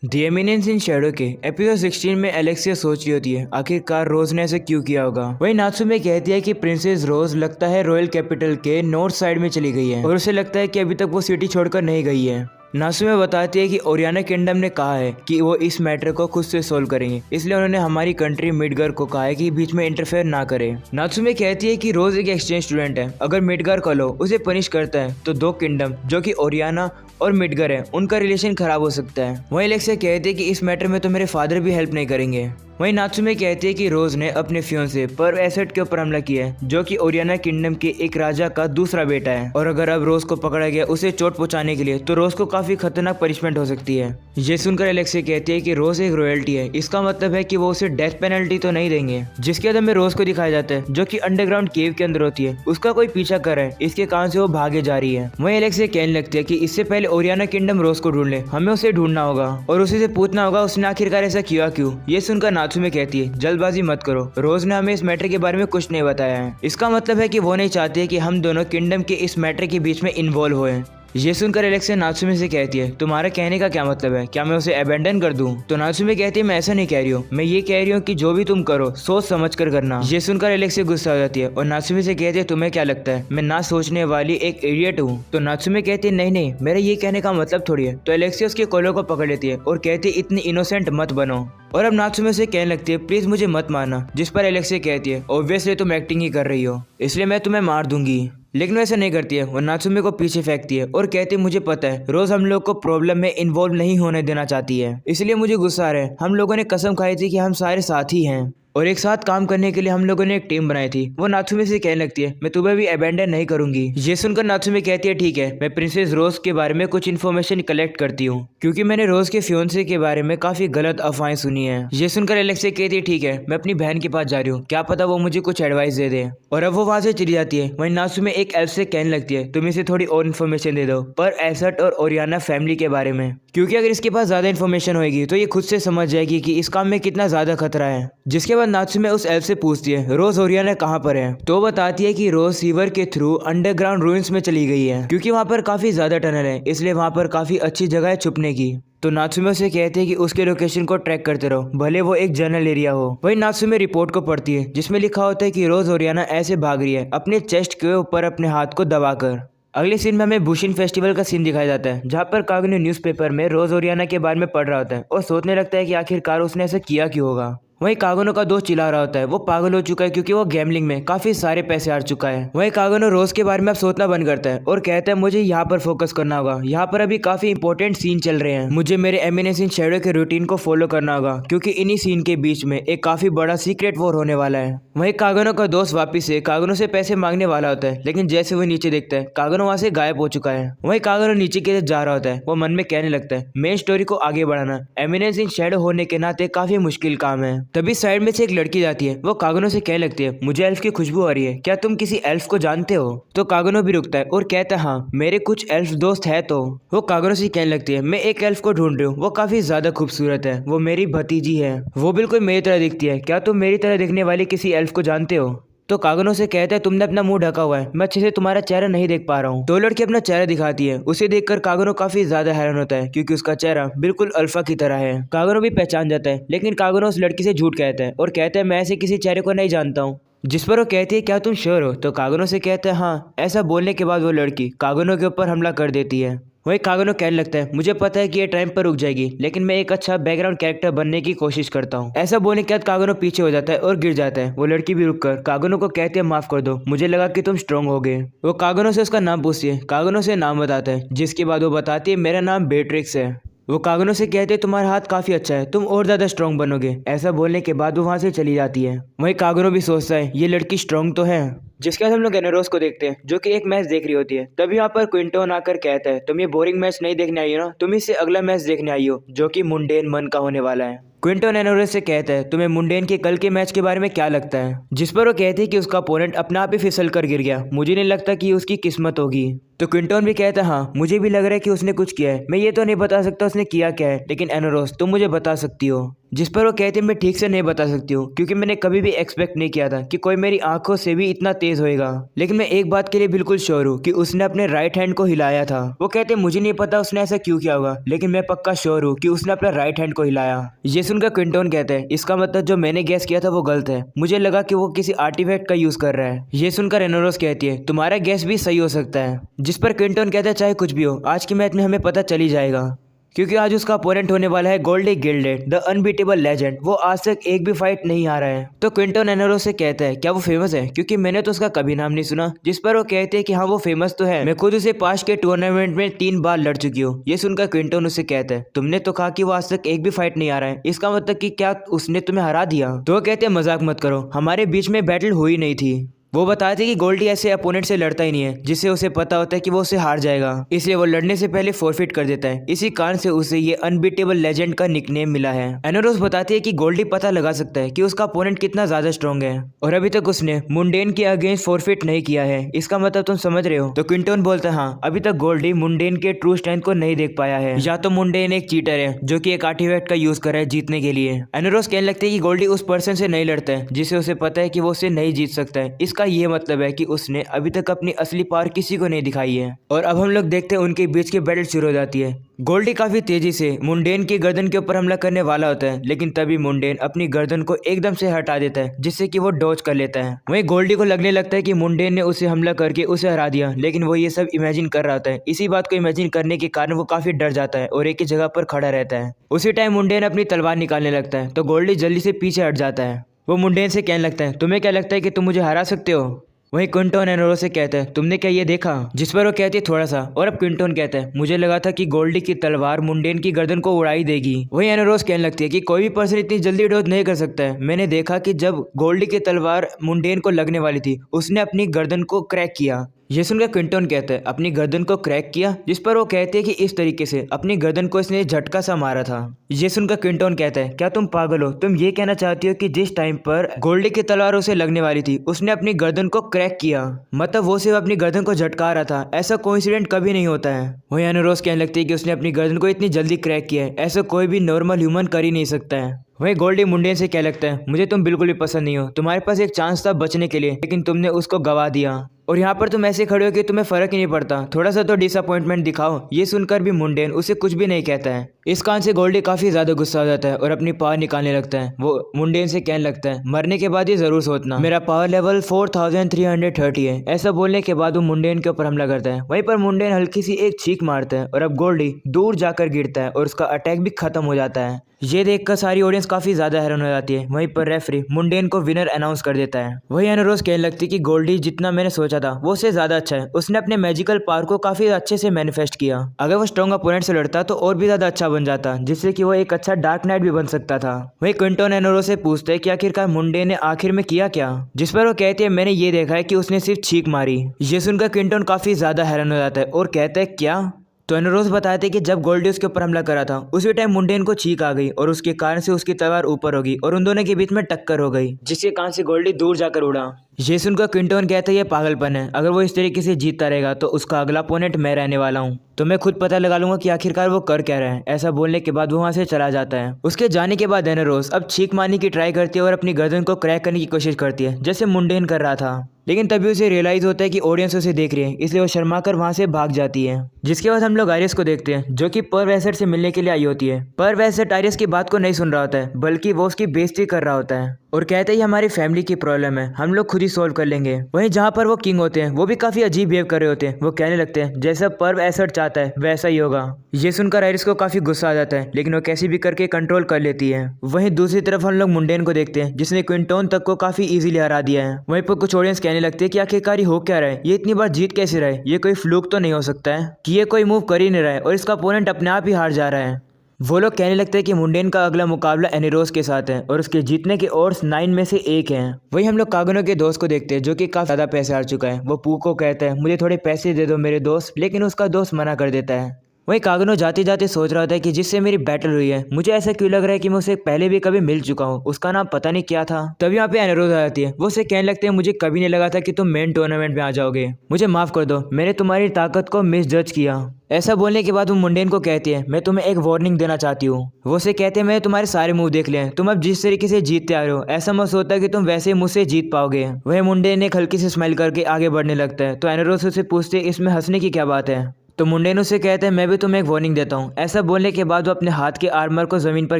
The eminence in Shadow के episode 16 में Alexia सोच रही होती है आखिरकार रोज ने ऐसा क्यों किया होगा। वही नात्सुमे कहती है कि प्रिंसेस रोज लगता है रॉयल कैपिटल के नॉर्थ साइड में चली गई है और उसे लगता है कि अभी तक वो सिटी छोड़कर नहीं गई है। नात्सुमे बताती है कि ओरियाना किंगडम ने कहा है कि वो इस मैटर को खुद से सोल्व करेंगे, इसलिए उन्होंने हमारी कंट्री मिडगर को कहा है कि बीच में इंटरफेयर ना करे। नात्सुमे कहती है कि रोज एक एक्सचेंज स्टूडेंट है, अगर मिडगर कलो उसे पनिश करता है तो दो किंगडम जो कि ओरियाना और मिडगर है उनका रिलेशन खराब हो सकता है। वहीं एलेक्सिया कहती है कि इस मैटर में तो मेरे फादर भी हेल्प नहीं करेंगे। वहीं नात्सुमे कहती है कि रोज ने अपने फियोंसे पर्व एसेट के ऊपर हमला किया है जो कि ओरियाना किंगडम के एक राजा का दूसरा बेटा है, और अगर अब रोज को पकड़ा गया उसे चोट पहुंचाने के लिए तो रोज को काफी खतरनाक पनिशमेंट हो सकती है। ये सुनकर एलेक्सिया कहती है कि रोज एक रॉयल्टी है, इसका मतलब है कि वो उसे डेथ पेनल्टी तो नहीं देंगे। जिसके बाद हमें रोज को दिखाया जाता है जो कि अंडरग्राउंड केव के अंदर होती है, उसका कोई पीछा कर रहा है, इसके कारण से वो भागे जा रही है। वहीं एलेक्सिया कहने लगती है कि इससे पहले ओरियाना किंगडम रोज को ढूंढ ले, हमें उसे ढूंढना होगा और उसी से पूछना होगा उसने आखिरकार ऐसा किया क्यों। ये सुनकर नात्सुमे कहती है जल्दबाजी मत करो, रोज ने हमें इस मैटर के बारे में कुछ नहीं बताया है। इसका मतलब है कि वो नहीं चाहते कि हम दोनों किंगडम के इस मैटर के बीच में इन्वॉल्व होए। ये सुनकर एलेक्सिया नात्सुमे से कहती है तुम्हारा कहने का क्या मतलब है, क्या मैं उसे अबेंडन कर दूं? तो नात्सुमे कहती है मैं ऐसा नहीं कह रही हूँ, मैं ये कह रही हूँ कि जो भी तुम करो सोच समझ कर करना। ये सुनकर एलेक्सिया गुस्सा हो जाती है और नात्सुमे से कहती है तुम्हें क्या लगता है मैं ना सोचने वाली एक इडियट हूँ? तो नात्सुमे कहती है नहीं नहीं, मेरा ये कहने का मतलब थोड़ी है। तो एलेक्सिया उसके कॉलर को पकड़ लेती है और कहती है इतनी इनोसेंट मत बनो, और अब नात्सुमे से कहने लगती है प्लीज मुझे मत मारना। जिस पर एलेक्सिया कहती है ऑब्वियसली तुम एक्टिंग ही कर रही हो, इसलिए मैं तुम्हें मार दूंगी। लेकिन वैसा नहीं करती है, वो नात्सुमे को पीछे फेंकती है और कहती है मुझे पता है रोज हम लोग को प्रॉब्लम में इन्वॉल्व नहीं होने देना चाहती है, इसलिए मुझे गुस्सा आ रहा है। हम लोगों ने कसम खाई थी कि हम सारे साथी हैं और एक साथ काम करने के लिए हम लोगों ने एक टीम बनाई थी। वो नात्सुमे से कहने लगती है मैं तुम्हें भी अबेंडन नहीं करूंगी। ये सुनकर नात्सुमे कहती है ठीक है, मैं प्रिंसेस रोज के बारे में कुछ इन्फॉर्मेशन कलेक्ट करती हूँ क्योंकि मैंने रोज के फियोंसे के बारे में काफी गलत अफवाहें सुनी है। ये सुनकर एलेक्सिया कहती है ठीक है, मैं अपनी बहन के पास जा रही हूँ, क्या पता वो मुझे कुछ एडवाइस दे दे। और अब वो वहां से चली जाती है। वहीं नात्सुमे एक एल्फ से कहने लगती है तुम इसे थोड़ी और इन्फॉर्मेशन दे दो पर एसेट और ओरियाना फैमिली के बारे में, क्योंकि अगर इसके पास ज्यादा इन्फॉर्मेशन होगी तो ये खुद से समझ जाएगी कि इस काम में कितना ज्यादा खतरा है। जिसके बाद नात्सुमे उस एल्फ से पूछती है रोज ओरियाना कहाँ पर है, तो बताती है कि रोज सीवर के थ्रू अंडरग्राउंड रूइंस में चली गई है क्योंकि वहाँ पर काफी ज्यादा टनल है, इसलिए वहाँ पर काफी अच्छी जगह है छुपने की। तो नात्सुमे से कहते हैं कि उसके लोकेशन को ट्रैक करते रहो, भले वो एक जनरल एरिया हो। वही नात्सुमे रिपोर्ट को पढ़ती है जिसमें लिखा होता है कि रोज ओरियाना ऐसे भाग रही है अपने चेस्ट के ऊपर अपने हाथ को दबाकर। अगले सीन में हमें बुशिन फेस्टिवल का सीन दिखाया जाता है जहाँ पर कागनो न्यूज़पेपर में रोज ओरियाना के बारे में पढ़ रहा होता है और सोचने लगता है कि आखिरकार उसने ऐसा किया क्यों होगा। वहीं कागनो का दोस्त चिल्ला रहा होता है वो पागल हो चुका है क्योंकि वो गैम्बलिंग में काफी सारे पैसे हार चुका है। वहीं कागनो रोज के बारे में अब सोचना बंद करता है और कहता है मुझे यहाँ पर फोकस करना होगा, यहाँ पर अभी काफी इंपॉर्टेंट सीन चल रहे हैं, मुझे मेरे एमिनेंस इन शैडो के रूटीन को फॉलो करना होगा क्योंकि इन्हीं सीन के बीच में एक काफी बड़ा सीक्रेट वॉर होने वाला है। वहीं कागनो का दोस्त वापिस से कागनो से पैसे मांगने वाला होता है, लेकिन जैसे वो नीचे देखता है कागनो वहां से गायब हो चुका है। वहीं कागनो नीचे की तरफ जा रहा होता है, वो मन में कहने लगता है मेन स्टोरी को आगे बढ़ाना एमिनेंस इन शैडो होने के नाते काफी मुश्किल काम है। तभी साइड में से लड़की जाती है, वो कागनो से कहने लगती है मुझे एल्फ की खुशबू आ रही है, क्या तुम किसी एल्फ को जानते हो? तो कागनो भी रुकता है और कहता है हाँ मेरे कुछ एल्फ दोस्त है। तो वो कागनो से कहने लगती है मैं एक एल्फ को ढूंढ रही हूँ, वो काफी ज्यादा खूबसूरत है, वो मेरी भतीजी है, वो बिल्कुल मेरी तरह दिखती है, क्या तुम मेरी तरह दिखने वाली किसी एल्फ को जानते हो? तो कागनो से कहता है तुमने अपना मुंह ढका हुआ है, मैं अच्छे से तुम्हारा चेहरा नहीं देख पा रहा हूँ। दो लड़की अपना चेहरा दिखाती है, उसे देखकर कागनो काफी ज्यादा हैरान होता है क्योंकि उसका चेहरा बिल्कुल अल्फा की तरह है। कागनो भी पहचान जाता है, लेकिन कागनो उस लड़की से झूठ कहता है और कहता है मैं ऐसे किसी चेहरे को नहीं जानता हूँ। जिस पर वो कहती है क्या तुम श्योर हो? तो कागनो से कहता है हाँ। ऐसा बोलने के बाद वो लड़की कागनो के ऊपर हमला कर देती है। वही कागनो कहने लगता है मुझे पता है कि ये टाइम पर रुक जाएगी, लेकिन मैं एक अच्छा बैकग्राउंड कैरेक्टर बनने की कोशिश करता हूँ। ऐसा बोलने के बाद कागनो पीछे हो जाता है और गिर जाता है। वो लड़की भी रुककर कागनो को कहती है माफ कर दो, मुझे लगा कि तुम स्ट्रांग हो गए। वो कागनो से उसका नाम पूछती है, कागनो से नाम बताता है, जिसके बाद वो बताती है मेरा नाम बेट्रिक्स है। वो कागनो से कहते हैं तुम्हारा हाथ काफी अच्छा है, तुम और ज्यादा स्ट्रांग बनोगे। ऐसा बोलने के बाद वो वहां से चली जाती है। वही कागनो भी सोचता है ये लड़की स्ट्रांग तो है। जिसके बाद हम लोग एनोरोस को देखते हैं जो कि एक मैच देख रही होती है। तभी यहाँ पर क्विंटोन आकर कहता है तुम ये बोरिंग मैच नहीं देखने आई हो ना, तुम इससे अगला मैच देखने आई हो जो कि मुंडेन मन का होने वाला है। क्विंटोन एनोरोस से कहता है तुम्हें मुंडेन के कल के मैच के बारे में क्या लगता है? जिस पर वो कहती है कि उसका अपोनेंट अपने आप ही फिसल कर गिर गया, मुझे नहीं लगता कि उसकी किस्मत होगी। तो क्विंटोन भी कहता है हाँ मुझे भी लग रहा है कि उसने कुछ किया है, मैं ये तो नहीं बता सकता उसने किया क्या है, लेकिन एनोरोस तुम मुझे बता सकती हो। जिस पर वो कहते मैं ठीक से नहीं बता सकती हूँ क्योंकि मैंने कभी भी एक्सपेक्ट नहीं किया था कि कोई मेरी आंखों से भी इतना तेज होएगा। लेकिन मैं एक बात के लिए बिल्कुल श्योर हूँ कि उसने अपने राइट हैंड को हिलाया था। वो कहते मुझे नहीं पता उसने ऐसा क्यों किया होगा, लेकिन मैं पक्का श्योर हूँ कि उसने अपना राइट हैंड को हिलाया। ये सुनकर क्विंटन कहते हैं इसका मतलब जो मैंने गैस किया था वो गलत है, मुझे लगा कि वो किसी आर्टिफैक्ट का यूज कर रहा है। ये सुनकर एनोरोस कहती है तुम्हारा गैस भी सही हो सकता है। जिस पर क्विंटन कहता है चाहे कुछ भी हो आज के मैच में हमें पता चल ही जाएगा, क्योंकि आज उसका अपोनेंट होने वाला है Goldy gilded the unbeatable legend. वो आज तक एक भी फाइट नहीं हारा है। तो क्विंटन एनोरोस से कहता है क्या वो फेमस है, क्योंकि मैंने तो उसका कभी नाम नहीं सुना। जिस पर वो कहते हैं कि हाँ वो फेमस तो है, मैं खुद उसे पास के टूर्नामेंट में 3 बार लड़ चुकी हूँ। ये सुनकर क्विंटन उससे कहता है तुमने तो कहा कि वो आज तक एक भी फाइट नहीं हारा है, इसका मतलब कि क्या उसने तुम्हें हरा दिया। तो वो कहते हैं मजाक मत करो, हमारे बीच में बैटल हुई नहीं थी। वो बताते कि गोल्डी ऐसे अपोनेंट से लड़ता ही नहीं है जिससे उसे पता होता है कि वो उसे हार जाएगा, इसलिए वो लड़ने से पहले फोरफिट कर देता है। इसी कारण से उसे ये अनबीटेबल लेजेंड का निकनेम मिला है। एनोरोस बताती है कि गोल्डी पता लगा सकता है कि उसका अपोनेंट कितना ज्यादा स्ट्रॉन्ग है और अभी तक उसने मुंडेन के अगेंस्ट फोरफिट नहीं किया है, इसका मतलब तुम समझ रहे हो। तो क्विंटन बोलता है हाँ अभी तक गोल्डी मुंडेन के ट्रू स्ट्रेंथ को नहीं देख पाया है, या तो मुंडेन एक चीटर है जो कि एक आर्टिफैक्ट का यूज कर रहा है जीतने के लिए। एनोरोस कहने लगते है कि गोल्डी उस पर्सन से नहीं लड़ता है जिसे उसे पता है कि वो उसे नहीं जीत सकता है, इसका ये मतलब है कि उसने अभी तक अपनी असली पावर किसी को नहीं दिखाई है। और अब हम लोग देखते हैं उनके बीच की बैटल शुरू हो जाती है। गोल्डी काफी तेजी से मुंडेन की गर्दन के ऊपर हमला करने वाला होता है, लेकिन तभी मुंडेन अपनी गर्दन को एकदम से हटा देता है जिससे कि वो डॉज कर लेता है। वहीं गोल्डी को लगने लगता है कि मुंडेन ने उसे हमला करके उसे हरा दिया, लेकिन वो ये सब इमेजिन कर रहा होता है। इसी बात को इमेजिन करने के कारण वो काफी डर जाता है और एक ही जगह पर खड़ा रहता है। उसी टाइम मुंडेन अपनी तलवार निकालने लगता है तो गोल्डी जल्दी से पीछे हट जाता है। वो मुंडेन से कहने लगता है तुम्हें क्या लगता है कि तुम मुझे हरा सकते हो। वहीं क्विंटन एनोरोस से कहता है तुमने क्या ये देखा, जिस पर वो कहती है थोड़ा सा। और अब क्विंटन कहता है मुझे लगा था कि गोल्डी की तलवार मुंडेन की गर्दन को उड़ाई देगी। वहीं एनोरोस कहने लगती है कि कोई भी पर्सन इतनी जल्दी डॉज नहीं कर सकता है, मैंने देखा कि जब गोल्डी की तलवार मुंडेन को लगने वाली थी उसने अपनी गर्दन को क्रैक किया। ये सुनकर क्विंटन कहता है अपनी गर्दन को क्रैक किया, जिस पर वो कहते हैं कि इस तरीके से अपनी गर्दन को इसने झटका सा मारा था। ये सुनकर क्विंटन कहता है क्या तुम पागल हो, तुम ये कहना चाहती हो कि जिस टाइम पर गोल्डी की तलवार उसे लगने वाली थी उसने अपनी गर्दन को क्रैक किया, मतलब वो सिर्फ अपनी गर्दन को झटका रहा था, ऐसा कोइंसिडेंट कभी नहीं होता है। वही एनोरोस कहने लगती है कि उसने अपनी गर्दन को इतनी जल्दी क्रैक किया है, ऐसा कोई भी नॉर्मल ह्यूमन कर ही नहीं सकता है। वही गोल्डी मुंडेन से क्या लगता है मुझे तुम बिल्कुल भी पसंद नहीं हो, तुम्हारे पास एक चांस था बचने के लिए लेकिन तुमने उसको गवा दिया और यहाँ पर तुम ऐसे खड़े हो कि तुम्हें फर्क ही नहीं पड़ता, थोड़ा सा तो डिसअपॉइंटमेंट दिखाओ। ये सुनकर भी मुंडेन उसे कुछ भी नहीं कहता है। इस कारण से गोल्डी काफी ज्यादा गुस्सा हो जाता है और अपनी पावर निकालने लगता है। वो मुंडेन से कहने लगता है मरने के बाद ये जरूर सोचना मेरा पावर लेवल 4330 है। ऐसा बोलने के बाद वो मुंडेन के ऊपर हमला करता है। वहीं पर मुंडेन हल्की सी एक चीख मारता है और अब गोल्डी दूर जाकर गिरता है और उसका अटैक भी खत्म हो जाता है। ये देखकर सारी ऑडियंस काफी ज्यादा हैरान हो जाती है। वहीं पर रेफरी मुंडेन को विनर अनाउंस कर देता है। वही एनोरोस कहने लगती है कि गोल्डी जितना मैंने सोचा था वो उससे ज्यादा अच्छा है, उसने अपने मैजिकल पावर को काफी अच्छे से मैनिफेस्ट किया। अगर वो स्ट्रॉन्ग अपोनेंट से लड़ता तो और भी ज्यादा अच्छा बन जाता, जिससे कि वो एक अच्छा डार्क नाइट भी बन सकता था। वही क्विंटन एनोरोस से पूछते हैं कि आखिरकार मुंडेन ने आखिर में किया क्या, जिस पर वो कहती है मैंने ये देखा है कि उसने सिर्फ छींक मारी। ये सुनकर क्विंटन काफी ज्यादा हैरान हो जाता है और कहता है क्या। तो एनोरोस बताते कि जब गोल्डी उसके ऊपर हमला करा था उसी टाइम मुंडेन को छींक आ गई और उसके कारण से उसकी तलवार ऊपर हो गई और उन दोनों के बीच में टक्कर हो गई, जिसके कारण से गोल्डी दूर जाकर उड़ा। ये सुनकर क्विंटन कहता है ये पागलपन है, अगर वो इस तरीके से जीतता रहेगा तो उसका अगला अपोनेंट मैं रहने वाला हूँ, तो मैं खुद पता लगा लूंगा कि आखिरकार वो कर क्या रहा है। ऐसा बोलने के बाद वो वहां से चला जाता है। उसके जाने के बाद एनोरोस अब छींक मारने की ट्राई करती है और अपनी गर्दन को क्रैक करने की कोशिश करती है जैसे मुंडेन कर रहा था, लेकिन तभी उसे रियलाइज होता है कि ऑडियंस उसे देख रही है, इसलिए वो शर्मा कर वहां से भाग जाती है। जिसके बाद हम लोग आयरिस को देखते हैं जो कि पर्व एसेट से मिलने के लिए आई होती है। पर्व एसेट आयरिस की बात को नहीं सुन रहा होता है बल्कि वो उसकी बेइज्जती कर रहा होता है और कहते हैं हमारी फैमिली की प्रॉब्लम है, हम लोग खुद ही सॉल्व कर लेंगे। वहीं जहाँ पर वो किंग होते हैं वो भी काफी अजीब बिहेव कर रहे होते हैं। वो कहने लगते हैं जैसा पर्व एसेट चाहता है वैसा ही होगा। ये सुनकर आयरिस को काफी गुस्सा आ जाता है, लेकिन वो कैसे भी करके कंट्रोल कर लेती है। वहीं दूसरी तरफ हम लोग मुंडेन को देखते हैं जिसने क्विंटन तक को काफी इजीली हरा दिया है। वहीं पर कुछ ऑडियंस कहने लगते हैं कि आखिरकार हो क्या रहा है, ये इतनी बार जीत कैसे रहा है, ये कोई फ्लूक तो नहीं हो सकता है कि ये कोई मूव कर ही नहीं रहा है और इसका अपोनेंट अपने आप ही हार जा रहा है। वो लोग कहने लगते हैं कि मुंडेन का अगला मुकाबला एनोरोस के साथ है और उसके जीतने के ओड्स 9 में से 1 हैं। वही हम लोग कागनो के दोस्त को देखते हैं जो कि काफी ज्यादा पैसे हार चुका है। वो पू को कहता है मुझे थोड़े पैसे दे दो मेरे दोस्त, लेकिन उसका दोस्त मना कर देता है। वही कागनो जाते जाते सोच रहा होता है कि जिससे मेरी बैटल हुई है, मुझे ऐसा क्यों लग रहा है कि मैं उसे पहले भी कभी मिल चुका हूँ, उसका नाम पता नहीं क्या था। तभी यहाँ पे एनरोज आ जाती है। वो उसे कहने लगते हैं मुझे कभी नहीं लगा था कि तुम मेन टूर्नामेंट में आ जाओगे, मुझे माफ कर दो, मैंने तुम्हारी ताकत को मिस जज किया। ऐसा बोलने के बाद वो मुंडेन को कहती है मैं तुम्हें एक वार्निंग देना चाहती हूँ। वो उसे कहते हैं मैंने तुम्हारे सारे मूव देख लिए, तुम अब जिस तरीके से जीतते आ रहे हो ऐसा मत सोचता कि तुम वैसे मुझसे जीत पाओगे। वह मुंडेन एक हल्की से स्माइल करके आगे बढ़ने लगता है। तो एनरोज उसे पूछते इसमें हंसने की क्या बात है। तो मुंडेन उसे कहते हैं मैं भी तुम्हें एक वार्निंग देता हूँ। ऐसा बोलने के बाद वो अपने हाथ के आर्मर को जमीन पर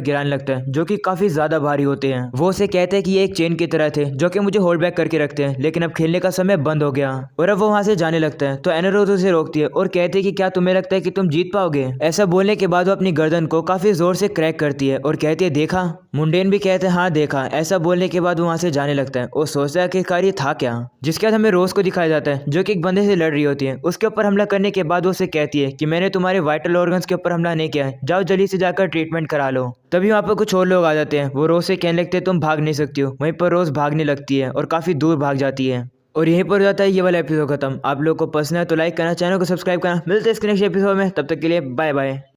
गिराने लगता है, जो कि काफी ज्यादा भारी होते हैं। वो उसे कहते हैं कि ये एक चेन की तरह थे जो कि मुझे होल्ड बैक करके रखते हैं, लेकिन अब खेलने का समय बंद हो गया। और अब वो वहां से जाने लगता है। तो एनरोज उसे रोकती है और कहती है कि क्या तुम्हें लगता है कि तुम जीत पाओगे। ऐसा बोलने के बाद वो अपनी गर्दन को काफी जोर से क्रैक करती है और कहती है देखा। मुंडेन भी कहते हैं हाँ देखा। ऐसा बोलने के बाद वो वहां से जाने लगता है और सोचता है कि कार्य था क्या। जिसके बाद हमें रोज को दिखाया जाता है जो कि एक बंदे से लड़ रही होती है। उसके ऊपर हमला करने के बाद वो उसे कहती है कि मैंने तुम्हारे वाइटल ऑर्गन्स के ऊपर हमला नहीं किया है, जाओ जल्दी से जाकर ट्रीटमेंट करा लो। तभी वहाँ पर कुछ और लोग आ जाते हैं। वो रोज से कहने लगते हैं तुम भाग नहीं सकती हो। वहीं पर रोज भागने लगती है और काफी दूर भाग जाती है। और यहीं पर हो जाता है ये वाला एपिसोड खत्म। आप लोग को पसंद है तो लाइक करना, चैनल को सब्सक्राइब करना। मिलते हैं इसके नेक्स्ट एपिसोड में, तब तक के लिए बाय बाय।